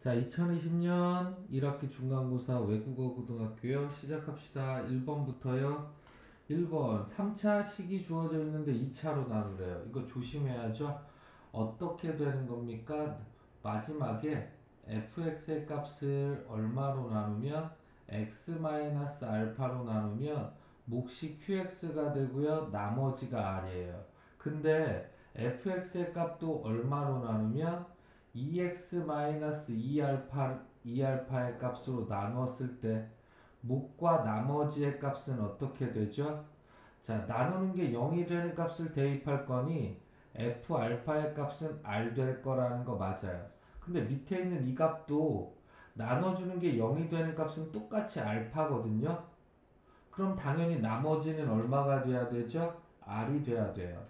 자, 2020년 1학기 중간고사 외국어 고등학교요. 시작합시다. 1번부터요. 1번 3차 식이 주어져 있는데 2차로 나누래요. 이거 조심해야죠. 어떻게 되는 겁니까? 마지막에 fx의 값을 얼마로 나누면 x-알파로 나누면 몫이 qx가 되고요. 나머지가 r이에요. 근데 fx의 값도 얼마로 나누면 2x-2알파의 값으로 나눴을 때 몫과 나머지의 값은 어떻게 되죠? 자, 나누는 게 0이 되는 값을 대입할 거니 f 알파의 값은 r 될 거라는 거 맞아요. 근데 밑에 있는 이 값도 나눠주는 게 0이 되는 값은 똑같이 알파거든요. 그럼 당연히 나머지는 얼마가 돼야 되죠? r이 돼야 돼요.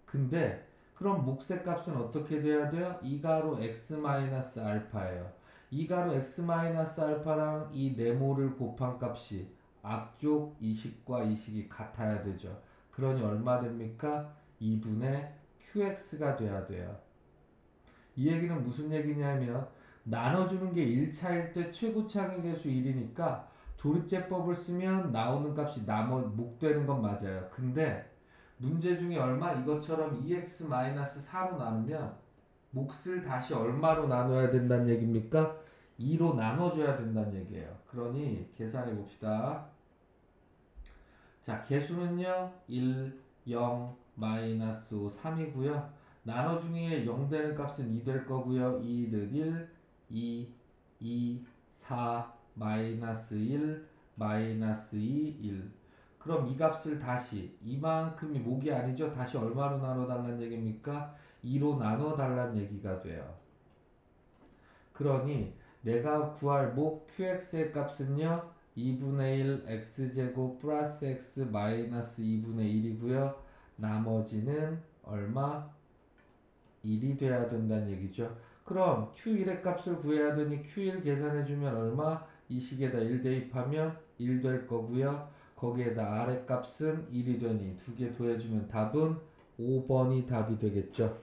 근데 그럼 몫의 값은 어떻게 돼야 돼요? 2가로 x-알파예요. 2가로 x-알파랑 이 네모를 곱한 값이 앞쪽 이식과 이식이 같아야 되죠. 그러니 얼마 됩니까? 2분의 qx가 돼야 돼요. 이 얘기는 무슨 얘기냐면 나눠주는 게 1차일 때 최고차항의 개수 1이니까 조립제법을 쓰면 나오는 값이 목되는 건 맞아요. 근데 문제 중에 얼마? 이것처럼 2x-4로 나누면 몫을 다시 얼마로 나눠야 된다는 얘기입니까? 2로 나눠줘야 된다는 얘기예요. 그러니 계산해 봅시다. 자, 개수는요, 1, 0, 마이너스 5, 3이고요. 나눠주기에 0 되는 값은 2 될 거고요. 2는 1, 2, 4, 마이너스 1, 마이너스 2, 1. 그럼 이 값을 다시, 이만큼이 목이 아니죠? 다시 얼마로 나눠달라는 얘기입니까? 2로 나눠달라는 얘기가 돼요. 그러니 내가 구할 목 qx의 값은요 2분의 1 x제곱 플러스 x 마이너스 2분의 1이고요 나머지는 얼마? 1이 돼야 된다는 얘기죠. 그럼 q1의 값을 구해야 되니 q1 계산해주면 얼마? 이 식에다 1 대입하면 1 될 거고요 거기에다 r의 값은 1이 되니 두 개 더해주면 답은 5번이 답이 되겠죠.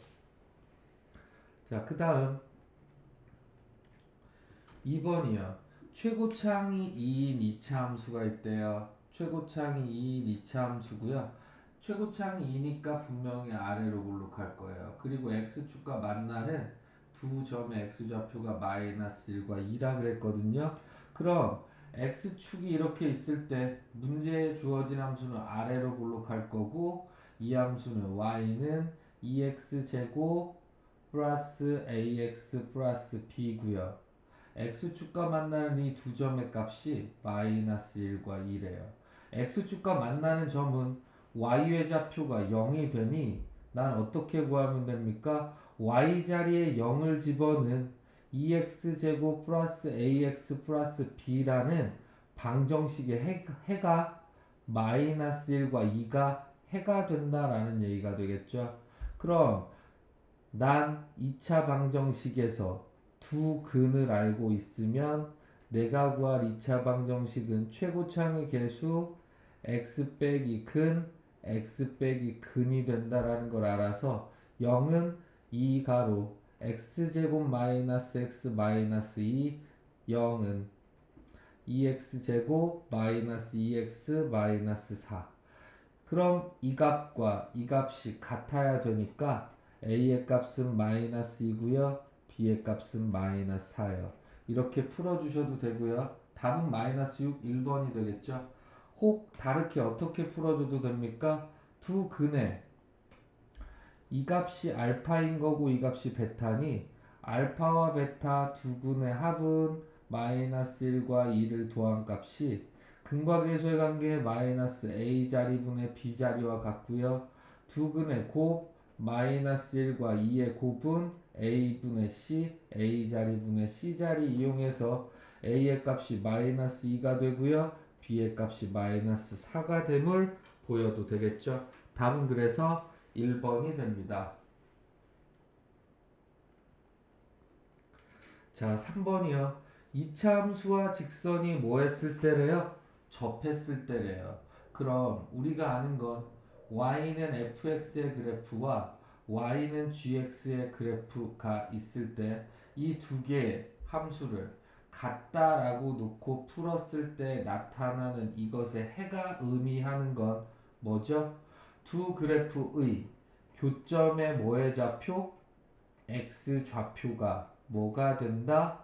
자, 그 다음 2번이요. 최고차항이 2인 2차 함수가 있대요. 최고차항이 2인 2차 함수고요. 최고차항이 2니까 분명히 아래로 볼록할 거예요. 그리고 x축과 만나는 두 점의 x좌표가 마이너스 1과 2라 그랬거든요. 그럼 x축이 이렇게 있을 때 문제에 주어진 함수는 아래로 볼록할 거고 이 함수는 y는 2x제곱 플러스 ax 플러스 b고요. x축과 만나는 이 두 점의 값이 마이너스 1과 2래요. x축과 만나는 점은 y의 좌표가 0이 되니 난 어떻게 구하면 됩니까? y 자리에 0을 집어넣은 2x제곱 플러스 ax 플러스 b라는 방정식의 해가 마이너스 1과 2가 해가 된다라는 얘기가 되겠죠. 그럼 난 2차 방정식에서 두 근을 알고 있으면 내가 구할 2차 방정식은 최고차항의 개수 x 빼기 근 x 빼기 근이 된다라는 걸 알아서 0은 2가로 x제곱 마이너스 x 마이너스 2 0은 2x제곱 마이너스 2x 마이너스 4 그럼 이 값과 이 값이 같아야 되니까 a의 값은 마이너스 2고요. b의 값은 마이너스 4예요. 이렇게 풀어주셔도 되고요. 답은 마이너스 6, 1번이 되겠죠. 혹 다르게 어떻게 풀어줘도 됩니까? 두 근에 이 값이 알파인 거고 이 값이 베타니 알파와 베타 두 근의 합은 마이너스 1과 2를 더한 값이 근과 계수의 관계 마이너스 a 자리분의 b 자리와 같고요. 두 근의 곱 마이너스 1과 2의 곱은 a분의 c a 자리분의 c 자리 이용해서 a의 값이 마이너스 2가 되고요. b의 값이 마이너스 4가 됨을 보여도 되겠죠. 답은 그래서 1번이 됩니다. 자, 3번이요. 이차 함수와 직선이 뭐 했을 때래요? 접했을 때래요. 그럼 우리가 아는 건 y는 fx의 그래프와 y는 gx의 그래프가 있을 때 이 두 개의 함수를 같다라고 놓고 풀었을 때 나타나는 이것의 해가 의미하는 건 뭐죠? 두 그래프의 교점의 뭐의 좌표? x 좌표가 뭐가 된다?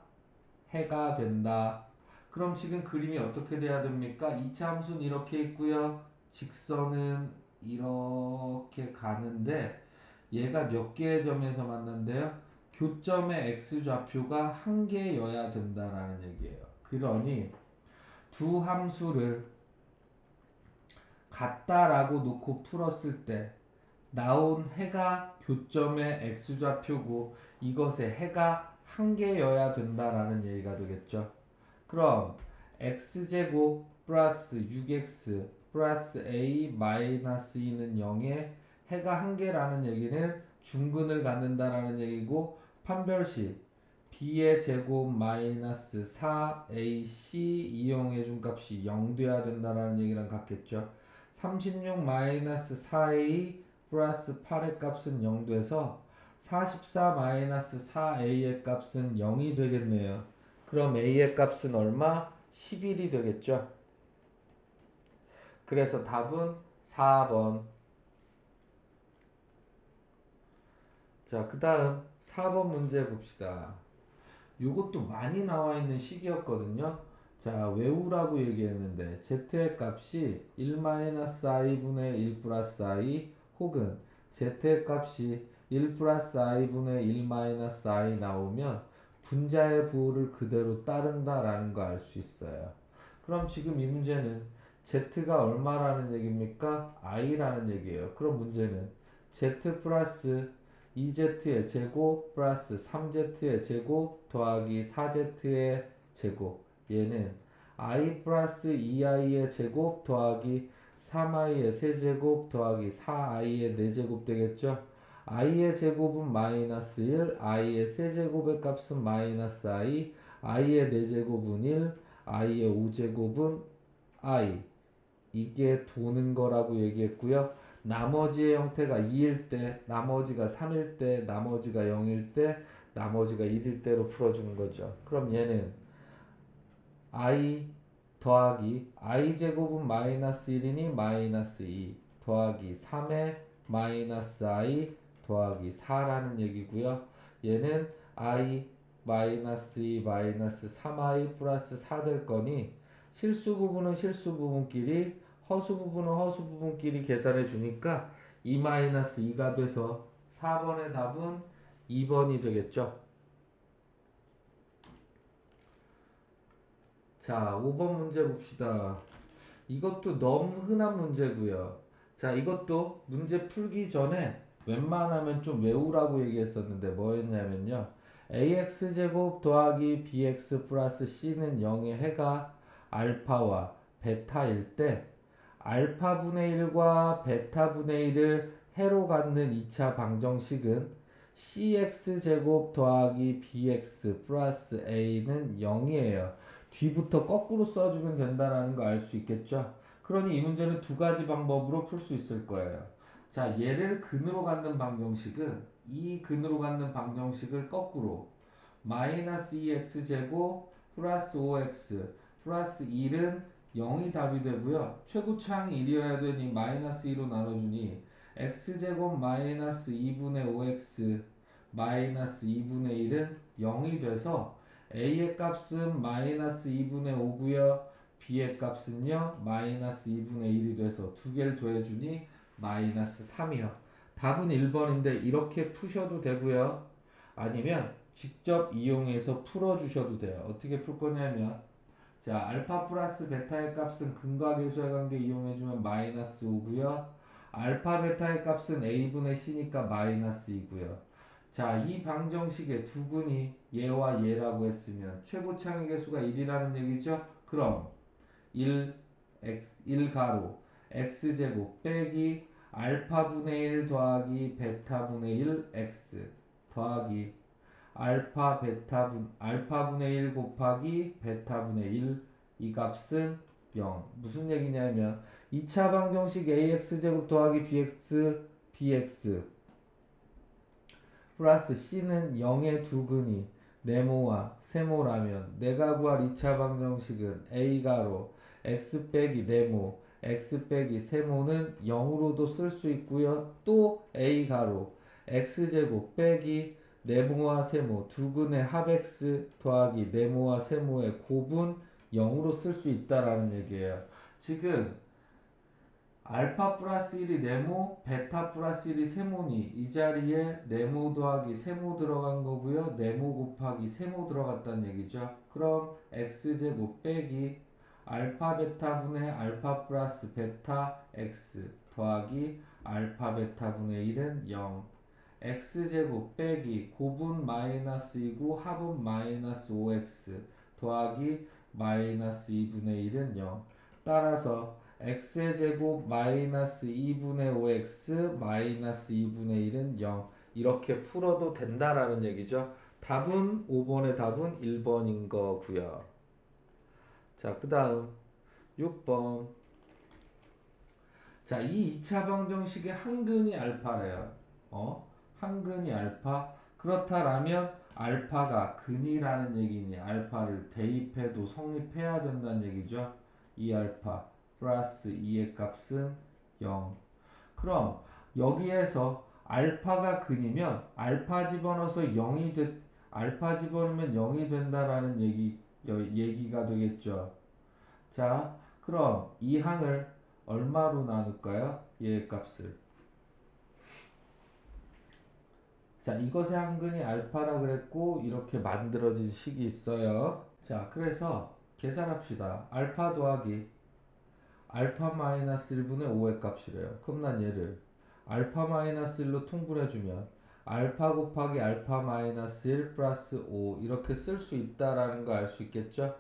해가 된다. 그럼 지금 그림이 어떻게 돼야 됩니까? 2차 함수는 이렇게 있고요. 직선은 이렇게 가는데 얘가 몇 개의 점에서 만난대요? 교점의 x좌표가 한 개여야 된다라는 얘기예요. 그러니 두 함수를 같다라고 놓고 풀었을 때 나온 해가 교점의 x좌표고 이것의 해가 한 개여야 된다라는 얘기가 되겠죠. 그럼 x제곱 플러스 6x 플러스 a 마이너스 2는 0에 해가 한 개라는 얘기는 중근을 갖는다라는 얘기고 판별식 b의 제곱 마이너스 4ac 이용해 준 값이 0 돼야 된다라는 얘기랑 같겠죠. 36 마이너스 4a 플러스 8의 값은 0 돼서 44 마이너스 4a의 값은 0이 되겠네요. 그럼 a의 값은 얼마? 11이 되겠죠. 그래서 답은 4번. 자, 그 다음 4번 문제 봅시다. 요것도 많이 나와 있는 식이었거든요. 자, 외우라고 얘기했는데 z의 값이 1-i분의 1 플러스 i 혹은 z의 값이 1 플러스 i분의 1 마이너스 i 나오면 분자의 부호를 그대로 따른다라는 거 알 수 있어요. 그럼 지금 이 문제는 z가 얼마라는 얘기입니까? i라는 얘기예요. 그럼 문제는 z 플러스 2z의 제곱 플러스 3z의 제곱 더하기 4z의 제곱 얘는 i 플러스 2i의 제곱 더하기 3i의 세제곱 더하기 4i의 4제곱 되겠죠? i의 제곱은 마이너스 1, i의 세제곱의 값은 마이너스 i, i의 4제곱은 1, i의 5제곱은 i. 이게 도는 거라고 얘기했고요. 나머지의 형태가 2일 때, 나머지가 3일 때, 나머지가 0일 때, 나머지가 1일 때로 풀어주는 거죠. 그럼 얘는 i 더하기 i 제곱은 마이너스 1이니 마이너스 2 더하기 3의 마이너스 i 더하기 4라는 얘기고요. 얘는 i 마이너스 2 마이너스 3i 플러스 4 될 거니 실수 부분은 실수 부분끼리 허수 부분은 허수 부분끼리 계산해 주니까 2 마이너스 2가 돼서 4번의 답은 2번이 되겠죠. 자, 5번 문제 봅시다. 이것도 너무 흔한 문제고요. 자, 이것도 문제 풀기 전에 웬만하면 좀 외우라고 얘기했었는데 뭐였냐면요. ax제곱 더하기 bx 플러스 c는 0의 해가 알파와 베타일 때 알파분의 1과 베타분의 1을 해로 갖는 2차 방정식은 cx제곱 더하기 bx 플러스 a는 0이에요. 뒤부터 거꾸로 써주면 된다는 거 알 수 있겠죠? 그러니 이 문제는 두 가지 방법으로 풀 수 있을 거예요. 자, 얘를 근으로 갖는 방정식은 이 근으로 갖는 방정식을 거꾸로 마이너스 2x제곱 플러스 5x 플러스 1은 0이 답이 되고요. 최고차항이 1이어야 되니 마이너스 2로 나눠주니 x제곱 마이너스 2분의 5x 마이너스 2분의 1은 0이 돼서 a의 값은 마이너스 2분의 5고요. b의 값은요 마이너스 2분의 1이 돼서 두 개를 더해주니 마이너스 3이요. 답은 1번인데 이렇게 푸셔도 되고요. 아니면 직접 이용해서 풀어주셔도 돼요. 어떻게 풀 거냐면 자, 알파 플러스 베타의 값은 근과 계수의 관계 이용해주면 마이너스 5고요. 알파 베타의 값은 a분의 c니까 마이너스 2고요. 자, 이 방정식의 두 근이 얘와 얘라고 했으면 최고차항의 개수가 1이라는 얘기죠. 그럼 1 가로 x제곱 빼기 알파분의 1 더하기 베타분의 1 x 더하기 알파분의 1 곱하기 베타분의 1 이 값은 0. 무슨 얘기냐면 2차 방정식 ax제곱 더하기 bx 플러스 c는 0의 두 근이 네모와 세모라면 내가 구할 2차 방정식은 a가로 x 빼기 네모 x 빼기 세모는 0으로도 쓸 수 있고요. 또 a가로 x제곱 빼기 네모와 세모 두근의 합 x 더하기 네모와 세모의 곱은 0으로 쓸 수 있다라는 얘기예요. 지금 알파 플러스 1이 네모, 베타 플러스 1이 세모니 이 자리에 네모 더하기 세모 들어간 거고요. 네모 곱하기 세모 들어갔다는 얘기죠. 그럼 x제곱 빼기 알파 베타 분의 알파 플러스 베타 x 더하기 알파 베타 분의 1은 0 x제곱 빼기 곱은 마이너스 2고 합은 마이너스 5x 더하기 마이너스 2분의 1은 0 따라서 x의 제곱 마이너스 2분의 5x 마이너스 2분의 1은 0 이렇게 풀어도 된다라는 얘기죠. 답은 5번의 답은 1번인 거고요. 자, 그 다음 6번. 자, 이 2차 방정식의 한근이 알파래요. 한근이 알파. 그렇다라면 알파가 근이라는 얘기니 알파를 대입해도 성립해야 된다는 얘기죠. 2알파 플러스 2의 값은 0. 그럼 여기에서 알파가 근이면 알파 집어넣어서 0이 알파 집어넣으면 0이 된다라는 얘기가 되겠죠. 자, 그럼 이 항을 얼마로 나눌까요? 얘의 값을. 자, 이것의 한근이 알파라 그랬고 이렇게 만들어진 식이 있어요. 자, 그래서 계산합시다. 알파 더하기 알파 마이너스 1분의 5의 값이래요. 그럼 난 얘를 알파 마이너스 1로 통분해주면 알파 곱하기 알파 마이너스 1 플러스 5 이렇게 쓸 수 있다라는 거 알 수 있겠죠?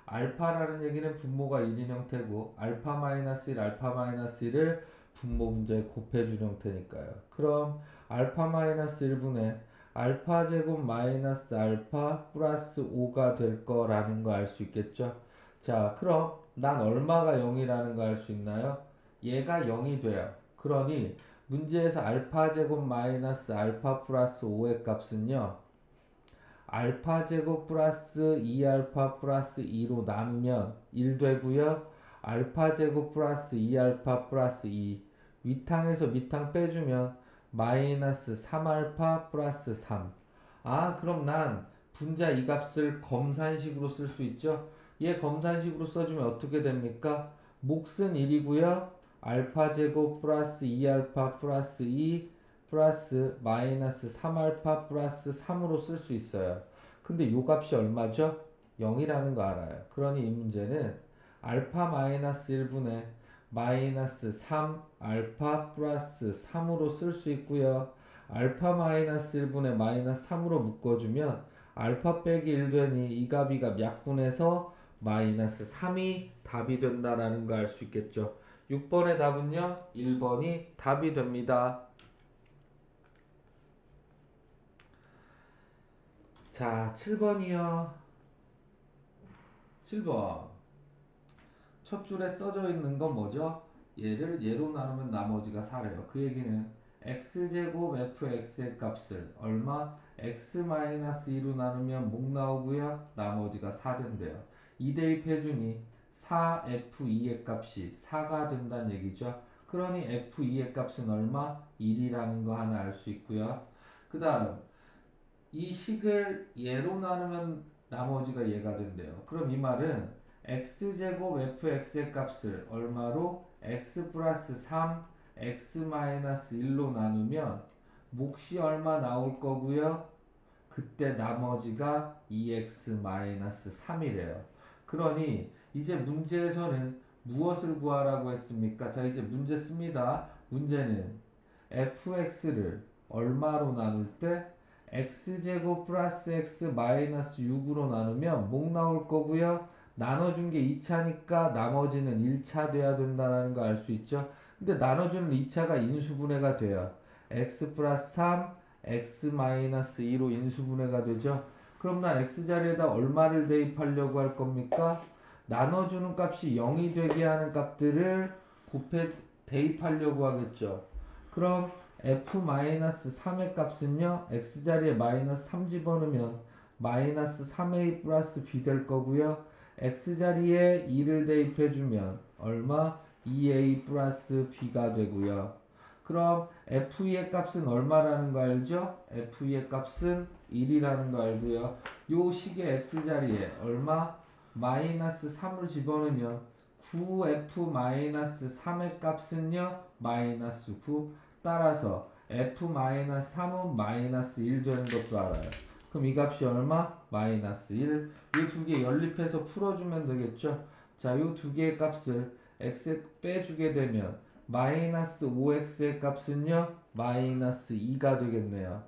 알파라는 얘기는 분모가 1인 형태고 알파 마이너스 1 알파 마이너스 1을 분모 문제에 곱해준 형태니까요. 그럼 알파 마이너스 1분의 알파 제곱 마이너스 알파 플러스 5가 될 거라는 거 알 수 있겠죠? 자, 그럼 난 얼마가 0이라는 거 알 수 있나요? 얘가 0이 돼요. 그러니 문제에서 알파 제곱 마이너스 알파 플러스 5의 값은요. 알파 제곱 플러스 2알파 플러스 2로 나누면 1 되고요. 알파 제곱 플러스 2알파 플러스 2 위탕에서 밑탕 빼주면 마이너스 3알파 플러스 3. 아, 그럼 난 분자 이 값을 검산식으로 쓸 수 있죠? 얘 검산식으로 써주면 어떻게 됩니까? 몫은 1이고요. 알파 제곱 플러스 2알파 플러스 2 플러스 마이너스 3알파 플러스 3으로 쓸 수 있어요. 근데 요 값이 얼마죠? 0이라는 거 알아요. 그러니 이 문제는 알파 마이너스 1분의 마이너스 3 알파 플러스 3으로 쓸 수 있고요. 알파 마이너스 1분의 마이너스 3으로 묶어주면 알파 빼기 1 되니 이 값이 약분해서 마이너스 3이 답이 된다라는 거 알 수 있겠죠. 6번의 답은요. 1번이 답이 됩니다. 자, 7번이요. 7번. 첫 줄에 써져 있는 건 뭐죠? 얘를 예로 나누면 나머지가 4래요. 그 얘기는 x제곱 fx의 값을 얼마? x-2로 나누면 목 나오고요. 나머지가 4 된대요. 이 대입해주니 4f2의 값이 4가 된다는 얘기죠. 그러니 f2의 값은 얼마? 1이라는 거 하나 알 수 있고요. 그 다음 이 식을 예로 나누면 나머지가 얘가 된대요. 그럼 이 말은 x제곱 fx의 값을 얼마로? x 플러스 3 x 마이너스 1로 나누면 몫이 얼마 나올 거고요. 그때 나머지가 2x 마이너스 3이래요. 그러니 이제 문제에서는 무엇을 구하라고 했습니까? 자, 이제 문제 씁니다. 문제는 fx를 얼마로 나눌 때 x제곱 플러스 x 마이너스 6으로 나누면 목 나올 거고요. 나눠준 게 2차니까 나머지는 1차 돼야 된다는 거 알 수 있죠. 근데 나눠주는 2차가 인수분해가 돼요. x 플러스 3 x 마이너스 2로 인수분해가 되죠. 그럼 난 x자리에다 얼마를 대입하려고 할 겁니까? 나눠주는 값이 0이 되게 하는 값들을 곱해 대입하려고 하겠죠. 그럼 f-3의 값은요. x자리에 마이너스 3 집어넣으면 마이너스 3a 플러스 b 될 거고요. x자리에 2를 대입해주면 얼마? 2a 플러스 b가 되고요. 그럼 f2의 값은 얼마라는 거 알죠? f2의 값은 1이라는 거 알고요. 요 식의 x자리에 얼마? 마이너스 3을 집어넣으면 9f-3의 값은요 마이너스 9. 따라서 f-3은 마이너스 1 되는 것도 알아요. 그럼 이 값이 얼마? 마이너스 1. 이 두 개 연립해서 풀어주면 되겠죠. 자, 이 두 개의 값을 x 빼주게 되면 마이너스 5x의 값은요 마이너스 2가 되겠네요.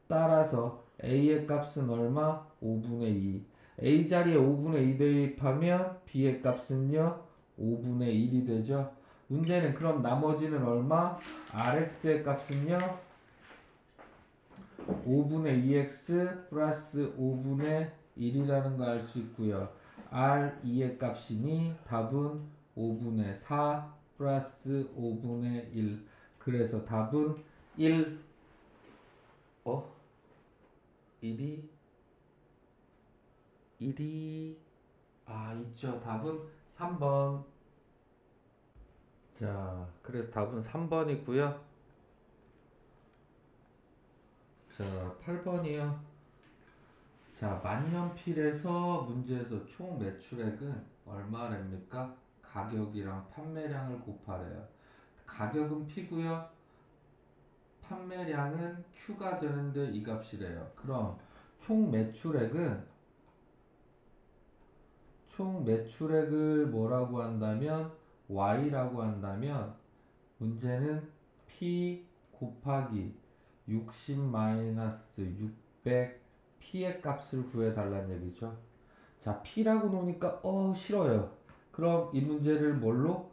따라서 a의 값은 얼마? 5분의 2. a 자리에 5분의 2 대입하면 b의 값은요 5분의 1이 되죠. 문제는 그럼 나머지는 얼마? rx의 값은요 5분의 2x 플러스 5분의 1이라는 거 알 수 있고요. r2의 값이니 답은 5분의 4 플러스 5분의 1. 그래서 답은 1. 1이 있죠. 답은 3번. 자, 그래서 답은 3번이고요. 자, 8번이요. 자, 만년필에서 문제에서 총 매출액은 얼마랍니까? 가격이랑 판매량을 곱하래요. 가격은 P고요. 판매량은 Q가 되는데 이 값이래요. 그럼 총 매출액을 뭐라고 한다면 Y라고 한다면 문제는 P 곱하기 60 마이너스 600 P의 값을 구해달라는 얘기죠. 자, P라고 놓으니까 싫어요. 그럼 이 문제를 뭘로?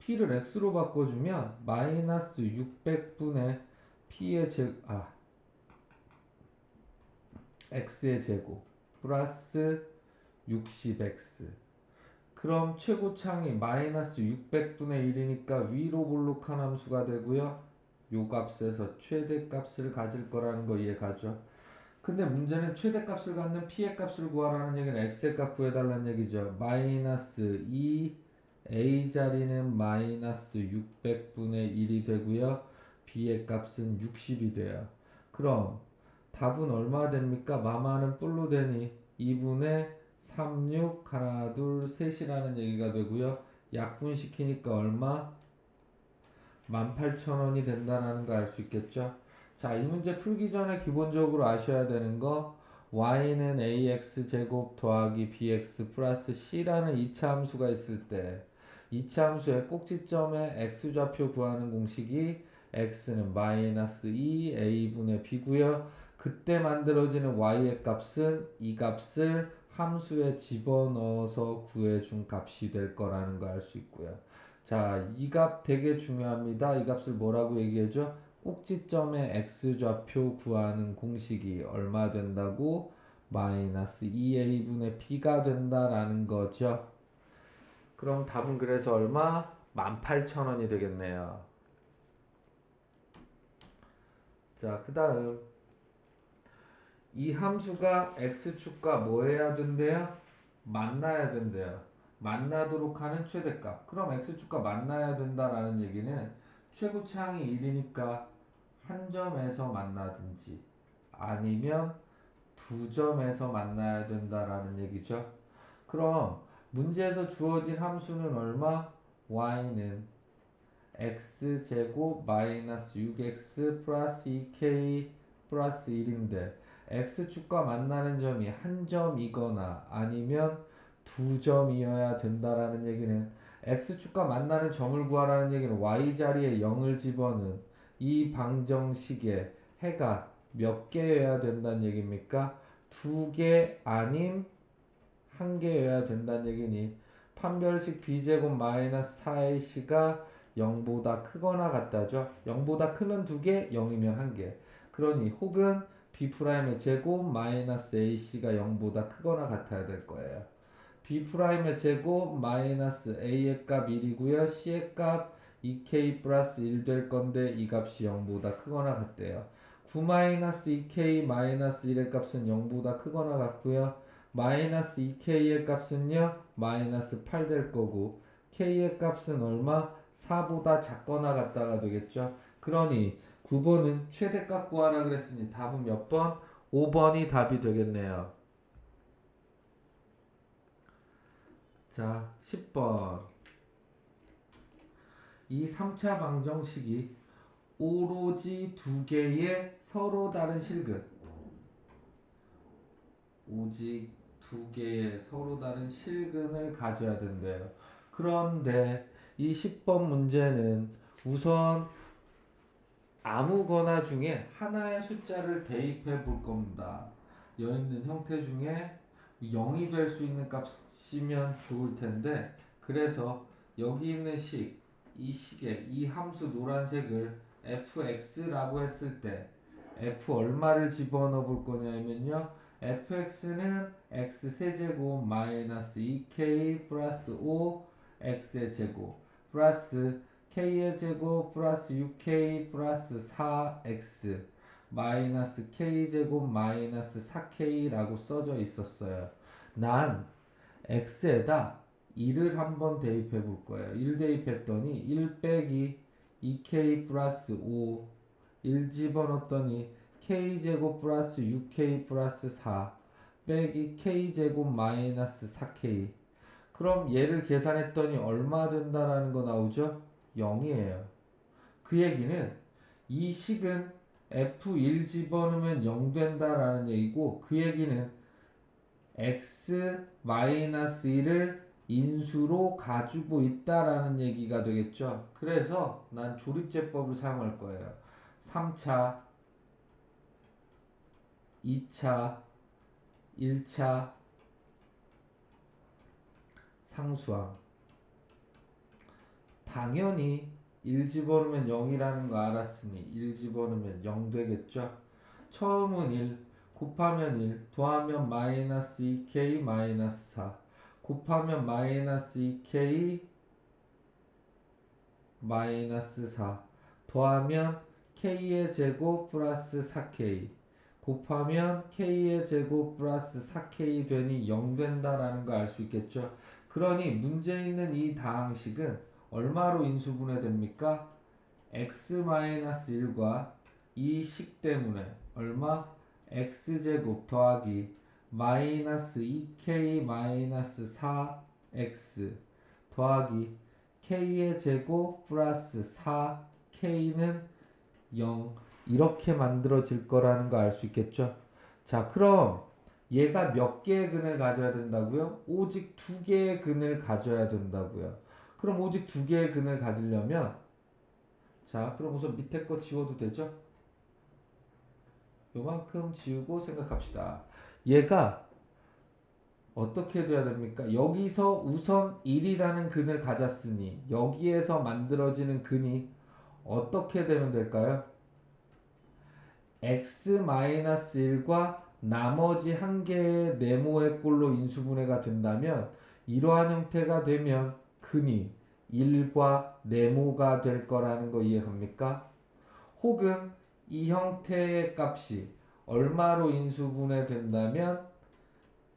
P를 X로 바꿔주면 마이너스 600분의 X의 제곱 플러스 60X. 그럼 최고창이 마이너스 600분의 1이니까 위로 볼록한 함수가 되고요. 요 값에서 최대값을 가질 거라는 거 이해가죠? 근데 문제는 최대값을 갖는 p의 값을 구하라는 얘기는 x의 값 구해달라는 얘기죠. 마이너스 2 a 자리는 마이너스 600분의 1이 되고요. b의 값은 60이 돼요. 그럼 답은 얼마 됩니까? 마마는 뿔로 되니 2분의 36 하나 둘 셋이라는 얘기가 되고요. 약분시키니까 얼마? 18,000원이 된다는 거 알 수 있겠죠? 자, 이 문제 풀기 전에 기본적으로 아셔야 되는 거 y는 ax 제곱 더하기 bx 플러스 c라는 2차 함수가 있을 때 2차 함수의 꼭지점의 x좌표 구하는 공식이 x는 마이너스 2a분의 b고요. 그때 만들어지는 y의 값은 이 값을 함수에 집어넣어서 구해준 값이 될 거라는 거 알 수 있고요. 자, 이 값 되게 중요합니다. 이 값을 뭐라고 얘기해줘? 꼭지점의 x좌표 구하는 공식이 얼마 된다고? 마이너스 2a분의 b가 된다라는 거죠. 그럼 답은 그래서 얼마? 18,000원이 되겠네요. 자, 그 다음 이 함수가 x축과 뭐 해야 된대요? 만나야 된대요. 만나도록 하는 최대값. 그럼 x축과 만나야 된다라는 얘기는 최고차항이 1이니까 한 점에서 만나든지 아니면 두 점에서 만나야 된다라는 얘기죠. 그럼 문제에서 주어진 함수는 얼마? y는 x제곱 마이너스 6x 플러스 2k 플러스 1인데 x축과 만나는 점이 한 점이거나 아니면 두 점이어야 된다라는 얘기는 x축과 만나는 점을 구하라는 얘기는 y자리에 0을 집어넣은 이 방정식의 해가 몇 개여야 된다는 얘기입니까? 두 개 아님 한 개여야 된다는 얘기니 판별식 b제곱 마이너스 4ac가 0보다 크거나 같다죠. 0보다 크면 두 개, 0이면 한 개. 그러니 혹은 b'의 제곱 마이너스 ac가 0보다 크거나 같아야 될 거예요. b'의 제곱 마이너스 a의 값 1이고요. c의 값 2k 플러스 1 될 건데 이 값이 0보다 크거나 같대요. 9-2k 마이너스 1의 값은 0보다 크거나 같고요. 마이너스 2k의 값은요 마이너스 8 될 거고 k의 값은 얼마? 4보다 작거나 같다가 되겠죠. 그러니 9번은 최대값 구하라 그랬으니 답은 몇 번? 5번이 답이 되겠네요. 자, 10번. 이 3차 방정식이 오로지 두 개의 서로 다른 실근, 오직 두 개의 서로 다른 실근을 가져야 된대요. 그런데 이 10번 문제는 우선 아무거나 중에 하나의 숫자를 대입해 볼 겁니다. 여기 있는 형태 중에 0이 될 수 있는 값이면 좋을 텐데, 그래서 여기 있는 이 식의 이 함수 노란색을 fx라고 했을 때 f 얼마를 집어넣어 볼 거냐면요. fx는 x 세제곱 마이너스 2k 플러스 5 x의 제곱 플러스 k의 제곱 플러스 6k 플러스 4x 마이너스 k제곱 마이너스 4k라고 써져 있었어요. 난 x에다 1을 한번 대입해 볼 거예요. 1 대입했더니 1 빼기 2k 플러스 5 1 집어넣었더니 k제곱 플러스 6k 플러스 4 빼기 k제곱 마이너스 4k. 그럼 얘를 계산했더니 얼마 된다라는 거 나오죠? 0이에요. 그 얘기는 이 식은 f1 집어넣으면 0 된다라는 얘기고, 그 얘기는 x-1을 인수로 가지고 있다라는 얘기가 되겠죠. 그래서 난 조립제법을 사용할 거예요. 3차, 2차, 1차 상수항. 당연히 1 집어넣으면 0이라는 거 알았으니 1 집어넣으면 0 되겠죠. 처음은 1, 곱하면 1, 더하면 마이너스 2k 마이너스 4, 곱하면 마이너스 2k 마이너스 4, 더하면 k의 제곱 플러스 4k, 곱하면 k의 제곱 플러스 4k 되니 0 된다라는 거 알 수 있겠죠. 그러니 문제 있는 이 다항식은 얼마로 인수분해됩니까? x-1과 이 식 때문에 얼마? x제곱 더하기 마이너스 2k 마이너스 4x 더하기 k의 제곱 플러스 4k는 0, 이렇게 만들어질 거라는 거 알 수 있겠죠. 자, 그럼 얘가 몇 개의 근을 가져야 된다고요? 오직 두 개의 근을 가져야 된다고요. 그럼 오직 두 개의 근을 가지려면, 자, 그럼 우선 밑에 거 지워도 되죠? 요만큼 지우고 생각합시다. 얘가 어떻게 돼야 됩니까? 여기서 우선 1이라는 근을 가졌으니 여기에서 만들어지는 근이 어떻게 되면 될까요? x-1과 나머지 한 개의 네모의 꼴로 인수분해가 된다면, 이러한 형태가 되면 근이 1과 네모가 될 거라는 거 이해갑니까? 혹은 이 형태의 값이 얼마로 인수분해 된다면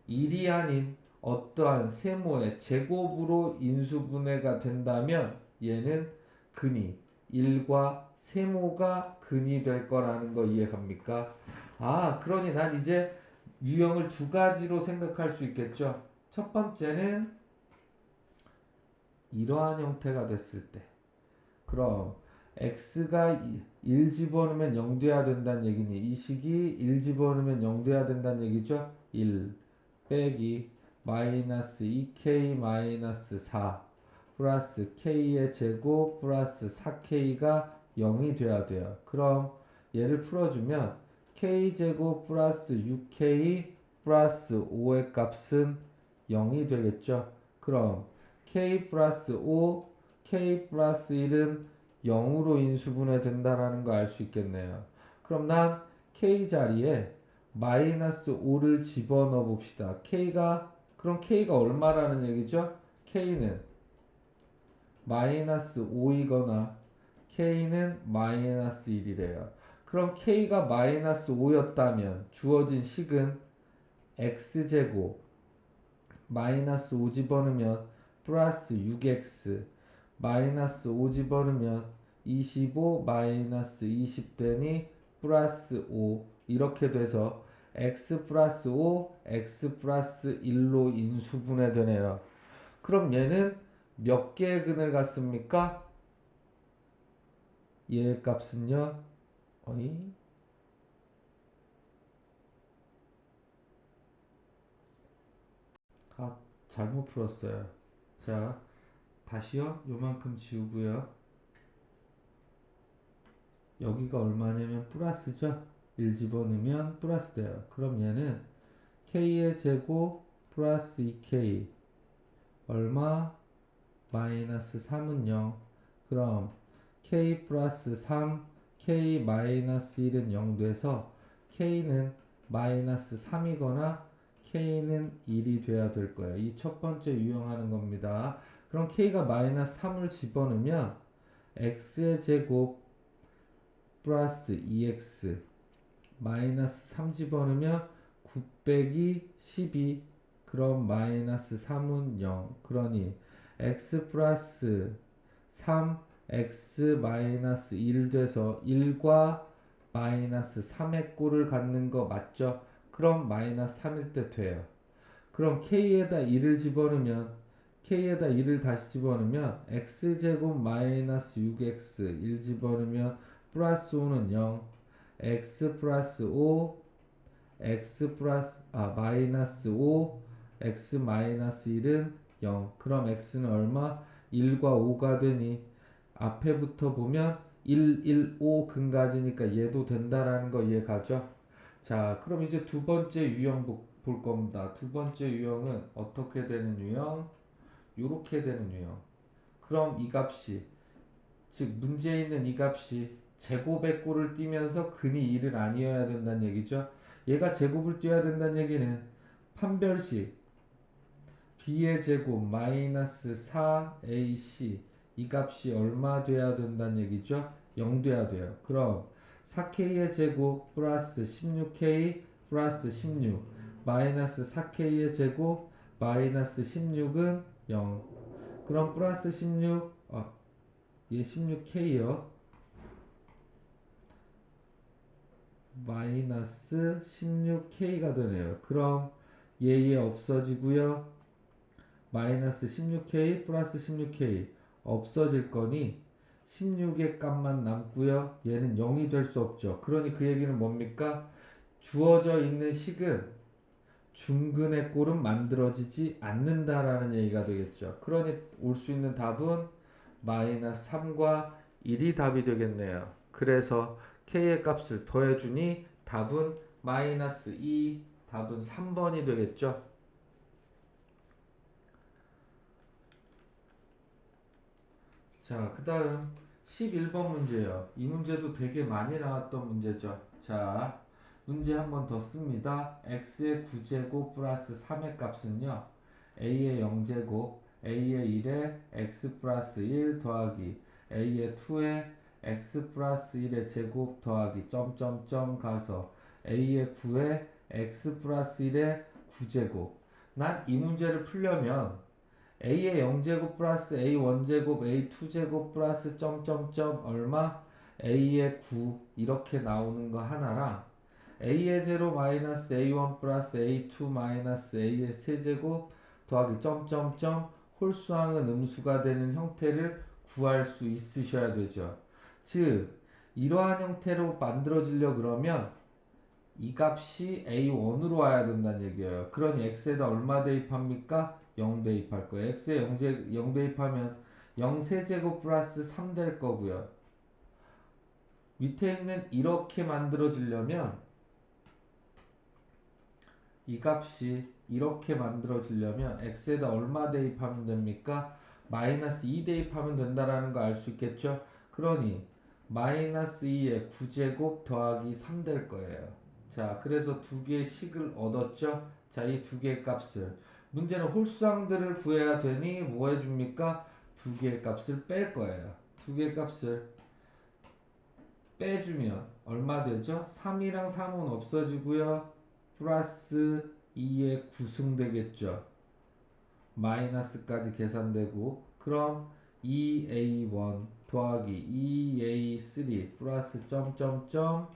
1이 아닌 어떠한 세모의 제곱으로 인수분해가 된다면 얘는 근이 1과 세모가 근이 될 거라는 거 이해갑니까? 아, 그러니 난 이제 유형을 두 가지로 생각할 수 있겠죠. 첫 번째는 이러한 형태가 됐을 때, 그럼 x가 1 집어넣으면 0 돼야 된다는 얘기니 이 식이 1 집어넣으면 0 돼야 된다는 얘기죠. 1 빼기 마이너스 2k 마이너스 4 플러스 k의 제곱 플러스 4k가 0이 돼야 돼요. 그럼 얘를 풀어주면 k제곱 플러스 6k 플러스 5의 값은 0이 되겠죠. 그럼 k 플러스 5, k 플러스 1은 0으로 인수분해 된다는 거 알 수 있겠네요. 그럼 난 k 자리에 마이너스 5를 집어넣어 봅시다. 그럼 k가 얼마라는 얘기죠? k는 마이너스 5이거나 k는 마이너스 1이래요. 그럼 k가 마이너스 5였다면 주어진 식은 x제곱 마이너스 5 집어넣으면 플러스 6x 마이너스 5 집어넣으면 25 마이너스 20 되니 플러스 5 이렇게 돼서 x 플러스 5 x 플러스 1로 인수분해되네요. 그럼 얘는 몇 개의 근을 갖습니까? 얘의 값은요. 어이? 아, 잘못 풀었어요. 자, 다시요. 요만큼 지우고요. 여기가 얼마냐면 플러스죠. 1 집어넣으면 플러스 돼요. 그럼 얘는 k의 제곱 플러스 2k 얼마? 마이너스 3은 0. 그럼 k 플러스 3 k 마이너스 1은 0 돼서 k는 마이너스 3이거나 k는 1이 돼야 될 거예요. 이 첫 번째 유형하는 겁니다. 그럼 k가 마이너스 3을 집어넣으면 x의 제곱 플러스 2x 마이너스 3 집어넣으면 9 빼기 12 그럼 마이너스 3은 0 그러니 x 플러스 3 x 마이너스 1 돼서 1과 마이너스 3의 꼴을 갖는 거 맞죠? 그럼 마이너스 3일 때 돼요. 그럼 k에다 1을 집어넣으면 k에다 1을 다시 집어넣으면 x제곱 마이너스 6x 1 집어넣으면 플러스 5는 0 x 플러스 5 x 플러스 마이너스 5 x 마이너스 1은 0 그럼 x는 얼마? 1과 5가 되니 앞에부터 보면 1, 1, 5 근가지니까 얘도 된다라는 거 이해가죠? 자, 그럼 이제 두 번째 유형 볼 겁니다. 두 번째 유형은 어떻게 되는 유형? 요렇게 되는 유형. 그럼 이 값이, 즉 문제에 있는 이 값이 제곱의 꼴을 띄면서 근이 1은 아니어야 된다는 얘기죠. 얘가 제곱을 띄어야 된다는 얘기는 판별식 b의 제곱 마이너스 4ac 이 값이 얼마 돼야 된다는 얘기죠? 0 돼야 돼요. 그럼 4k의 제곱 플러스 16k 플러스 16 마이너스 4k의 제곱 마이너스 16은 0 그럼 플러스 16 얘 16k요 마이너스 16k가 되네요. 그럼 얘 없어지고요. 마이너스 16k 플러스 16k 없어질 거니 16의 값만 남고요. 얘는 0이 될 수 없죠. 그러니 그 얘기는 뭡니까? 주어져 있는 식은 중근의 꼴은 만들어지지 않는다라는 얘기가 되겠죠. 그러니 올 수 있는 답은 마이너스 3과 1이 답이 되겠네요. 그래서 k의 값을 더해주니 답은 마이너스 2, 답은 3번이 되겠죠. 자, 그 다음 11번 문제예요. 이 문제도 되게 많이 나왔던 문제죠. 자, 문제 한 번 더 씁니다. x의 9제곱 플러스 3의 값은요. a의 0제곱, a의 1에 x 플러스 1 더하기 a의 2에 x 플러스 1의 제곱 더하기 점점점 가서 a의 9에 x 플러스 1의 9제곱. 난 이 문제를 풀려면 a의 0제곱 플러스 a 1제곱 a 2제곱 플러스 점점점 얼마? a의 9 이렇게 나오는 거 하나랑 a의 0 마이너스 a1 플러스 a2 마이너스 a의 세제곱 더하기 점점점 홀수항은 음수가 되는 형태를 구할 수 있으셔야 되죠. 즉 이러한 형태로 만들어지려 그러면 이 값이 a1으로 와야 된다는 얘기예요. 그러니 x에다 얼마 대입합니까? 0 대입할 거예요. x에 0 대입하면 0 세제곱 플러스 3 될 거고요. 밑에 있는 이렇게 만들어지려면 이 값이 이렇게 만들어지려면 x에다 얼마 대입하면 됩니까? 마이너스 2 대입하면 된다라는 거 알 수 있겠죠? 그러니 마이너스 2의 9제곱 더하기 3 될 거예요. 자, 그래서 두 개의 식을 얻었죠? 자, 이 두 개의 값을 문제는 홀수항들을 구해야 되니 뭐 해줍니까? 두 개의 값을 뺄 거예요. 두 개의 값을 빼주면 얼마 되죠? 3이랑 3은 없어지고요. 플러스 2의 9승 되겠죠. 마이너스까지 계산되고 그럼 2a1 더하기 2a3 플러스 점점점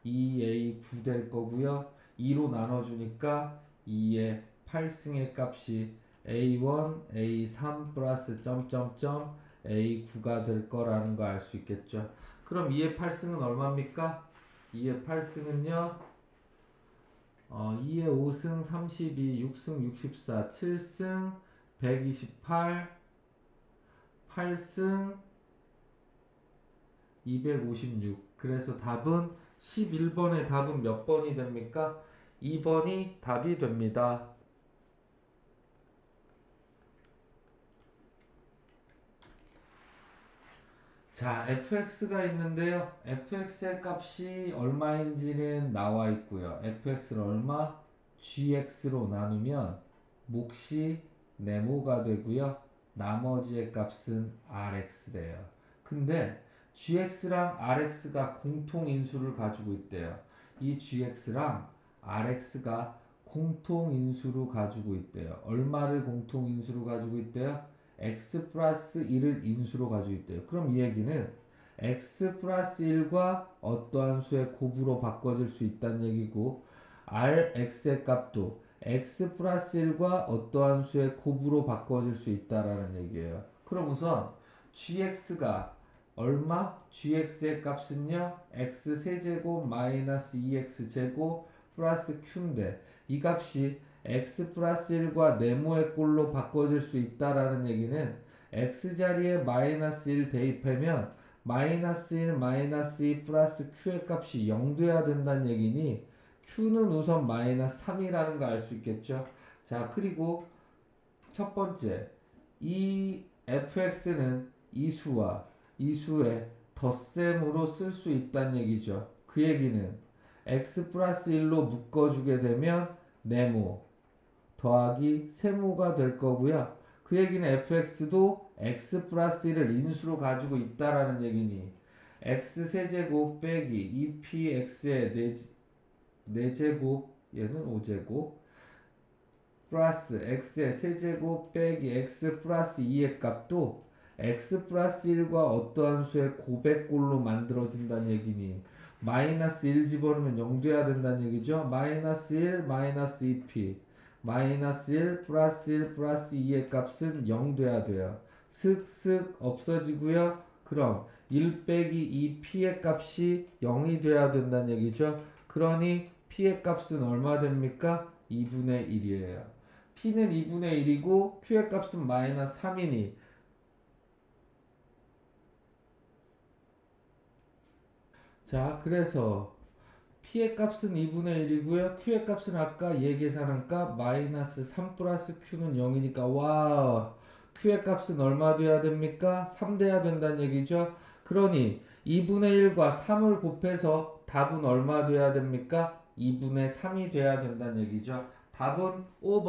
2a9 될 거고요. 2로 나눠주니까 2의 8승의 값이 a1, a3 플러스 점점점 a9가 될 거라는 거 알 수 있겠죠. 그럼 2의 8승은 얼마입니까? 2의 8승은요. 2의 5승 32, 6승 64, 7승 128, 8승 256. 그래서 답은 11번의 답은 몇 번이 됩니까? 2번이 답이 됩니다. 자, fx가 있는데요. fx의 값이 얼마인지는 나와 있고요. fx를 얼마? gx로 나누면 몫이 네모가 되고요. 나머지의 값은 rx래요. 근데 gx랑 rx가 공통인수를 가지고 있대요. 이 gx랑 rx가 공통인수로 가지고 있대요. 얼마를 공통인수로 가지고 있대요? x 플러스 1을 인수로 가지고 있대요. 그럼 이 얘기는 x 플러스 1과 어떠한 수의 곱으로 바꿔줄 수 있다는 얘기고 rx의 값도 x 플러스 1과 어떠한 수의 곱으로 바꿔줄 수 있다라는 얘기예요. 그럼 우선 gx가 얼마? gx의 값은요 x 세제곱 마이너스 2x 제곱 플러스 q인데 이 값이 x 플러스 1과 네모의 꼴로 바꿔줄 수 있다라는 얘기는 x 자리에 마이너스 1 대입하면 마이너스 1 마이너스 2 플러스 q의 값이 0 돼야 된다는 얘기니 q는 우선 마이너스 3이라는 거 알 수 있겠죠. 자, 그리고 첫 번째 이 fx는 이 수와 이 수의 덧셈으로 쓸 수 있다는 얘기죠. 그 얘기는 x 플러스 1로 묶어주게 되면 네모 더하기 세모가 될 거고요. 그 얘기는 fx도 x 플러스 1을 인수로 가지고 있다라는 얘기니 x 세제곱 빼기 2px의 4제곱 얘는 5제곱 플러스 x의 세제곱 빼기 x 플러스 2의 값도 x 플러스 1과 어떠한 수의 곱의 꼴로 만들어진다는 얘기니 마이너스 1 집어넣으면 0 돼야 된다는 얘기죠. 마이너스 1 마이너스 2p 마이너스 1 플러스 1 플러스 2의 값은 0 돼야 돼요. 슥슥 없어지고요. 그럼 1 빼기 2p의 값이 0이 돼야 된다는 얘기죠. 그러니 p의 값은 얼마 됩니까? 2분의 1이에요. p는 2분의 1이고 q의 값은 마이너스 3이니 자, 그래서 p의 값은 2분의 1이고요. q의 값은 아까 얘 계산한 값 마이너스 3 플러스 q는 0이니까 와 q의 값은 얼마 돼야 됩니까? 3 돼야 된다는 얘기죠. 그러니 2분의 1과 3을 곱해서 답은 얼마 돼야 됩니까? 2분의 3이 돼야 된다는 얘기죠. 답은 5번.